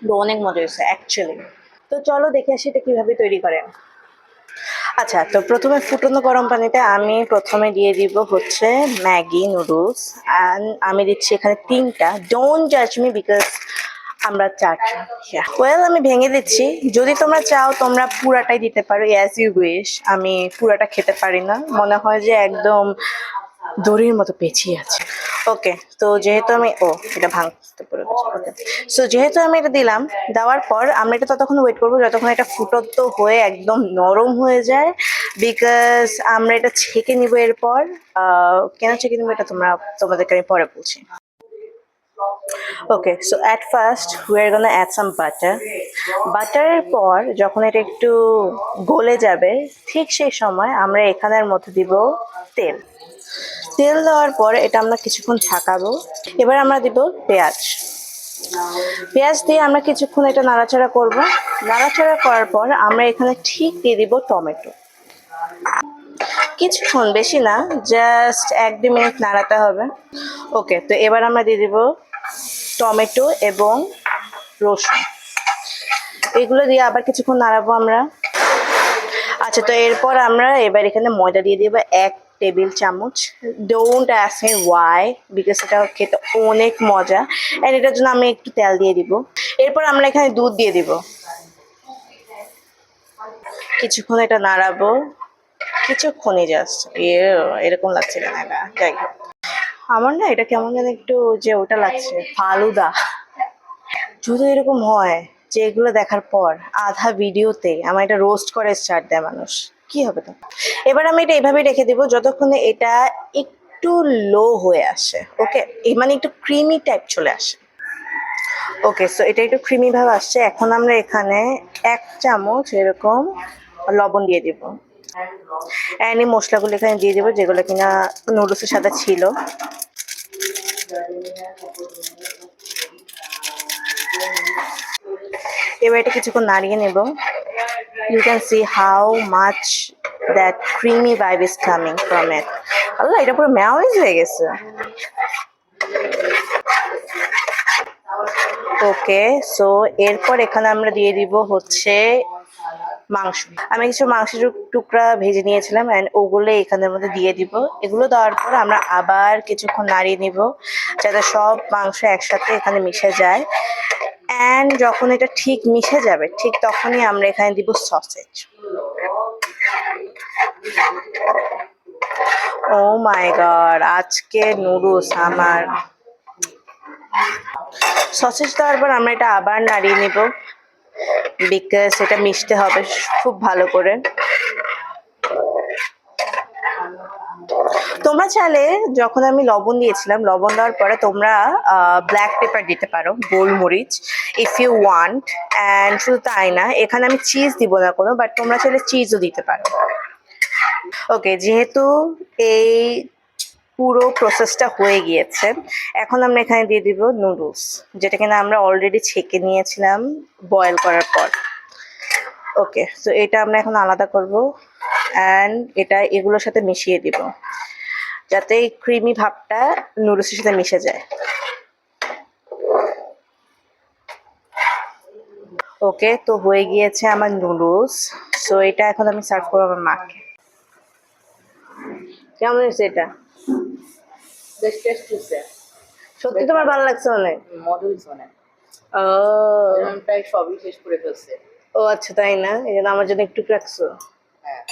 তো অনেক মজা হয়েছে অ্যাকচুয়ালি। তো চলো দেখে আসি এটা কিভাবে তৈরি করে। আচ্ছা, তো প্রথমে ফুটন্ত গরম পানিতে আমি প্রথমে দিয়ে দিব হচ্ছে ম্যাগি নুডলস, অ্যান্ড আমি দিচ্ছি এখানে 3টা। ডোন্ট জাজ মি বিকজ আমরা 4জন। ওয়েল, আমি ভেঙে দিচ্ছি। যদি তোমরা চাও তোমরা পুরাটাই দিতে পারো, অ্যাজ ইউ উইশ। আমি পুরাটা খেতে পারি না, মনে হয় যে একদম দড়ির মতো পেঁচিয়ে আছে। ওকে, তো যেহেতু আমি এটা ভাঙতে পড়ে গেছে। ওকে, সো যেহেতু আমি এটা দিলাম, দেওয়ার পর আমরা এটা ততক্ষণ ওয়েট করবো যতক্ষণ এটা ফুটন্ত হয়ে একদম নরম হয়ে যায়, বিকজ আমরা এটা ছেঁকে নিব এরপর। কেন ছেঁকে নিবো এটা তোমাদেরকে আমি পরে বলছি। Okay, so at first we are gonna add some butter. বাটারের পর যখন এটা একটু গলে যাবে, ঠিক সেই সময় আমরা এখানের মধ্যে দিব তেল। তেল দেওয়ার পর এটা আমরা কিছুক্ষণ ঢাকাবো। এবার আমরা দিব পেঁয়াজ। পেঁয়াজ দিয়ে আমরা কিছুক্ষণ এটা নাড়াচাড়া করব। নাড়াচাড়া করার পর আমরা এখানে ঠিক দিয়ে দিব টমেটো। কিছুক্ষণ, বেশি না, জাস্ট 1-2 মিনিট নাড়াতে হবে। ওকে, তো এবার আমরা দিয়ে দিব টমেটো এবং রসুন। এগুলো দিয়ে আবার কিছুক্ষণ নাড়াবো আমরা। আচ্ছা, তো এরপর আমরা এবার এখানে ময়দা দিয়ে দিব 1 টেবিল চামচ। Don't ask me why, because এটা খেতে অনেক মজা, অ্যান্ড এটার জন্য আমি একটু তেল দিয়ে দিব। এরপর আমরা এখানে দুধ দিয়ে দিব। কিছুক্ষণ এটা নাড়াবো, কিছুক্ষণই জাস্ট। এরকম লাগছে কেন এটা? যাই হোক, আমার না এটা কেমন যেন একটু যে ওটা লাগছে ফালুদা। যদি এরকম হয় যে এগুলো দেখার পর আধা ভিডিওতে আমার এটা রোস্ট করে স্টার্ট দেয় মানুষ, কি হবে তো? এবার আমি এটা এইভাবে রেখে দিব যতক্ষণে এটা একটু লো হয়ে আসে। ওকে, মানে একটু ক্রিমি টাইপ চলে আসে। ওকে, সো এটা একটু ক্রিমি ভাব আসছে। এখন আমরা এখানে 1 চামচ এরকম লবণ দিয়ে দিব, অ্যান্ড এই মশলাগুলো এখানে দিয়ে দিব যেগুলো কিনা নুডলসের সাথে ছিল। এবার এটা কিছুক্ষণ নাড়িয়ে নেব। You can see how much that creamy vibe is coming from it. আল্লাহ, এটা পুরো ম্যাওয়েজ হয়ে গেছে। ওকে, সো এরপর এখানে আমরা দিয়ে দিব হচ্ছে মাংস। আমি কিছু মাংসের টুকরা ভেজে নিয়েছিলাম, অ্যান্ড ওগুলো এখানের মধ্যে দিয়ে দিব। এগুলো দেওয়ার পর আমরা আবার কিছুক্ষণ নাড়িয়ে নিব যাতে সব মাংস একসাথে এখানে মিশে যায়। অ্যান্ড যখন এটা ঠিক মিশে যাবে, ঠিক তখনই আমরা এখানে দিব সসেজ। ও মাই গড, আজকে নুডলস আমার। সসেজ দেওয়ার পর আমরা এটা আবার নাড়িয়ে নিব, বিকজ এটা মিশতে হবে খুব ভালো করে। তোমরা চাইলে, যখন আমি লবণ দিয়েছিলাম, লবণ দেওয়ার পরে তোমরা ব্ল্যাক পেপার দিতে পারো, গোলমরিচ, ইফ ইউ ওয়ান্ট। অ্যান্ড শুধু তাই না, এখানে আমি চিজ দিব না কোনো, বাট তোমরা চাইলে চিজও দিতে পারো। ওকে, যেহেতু এই পুরো প্রসেসটা হয়ে গিয়েছে, এখন আমরা এখানে দিয়ে দিব নুডলস, যেটা কিনা আমরা অলরেডি ছেঁকে নিয়েছিলাম বয়েল করার পর। ওকে, তো এটা আমরা এখন আলাদা করব, অ্যান্ড এটা এগুলোর সাথে মিশিয়ে দিব যাতে এই ক্রিমি ভাবটা নুডলসের সাথে মিশে যায়। ওকে, তো হয়ে গিয়েছে আমার নুডলস। সো এটা এখন আমি সার্ভ করবো আমার মাকে। কেমন হয়েছে এটা? বেশ টেস্ট হচ্ছে। সত্যি তোমার ভালো লাগছে অনেক? মজা হয়েছে অনেক। ও, আমি প্রায় সবই শেষ করে ফেলছি। ও আচ্ছা, তাই না? এই জন্য আমার জন্য একটু রাখছো। হ্যাঁ।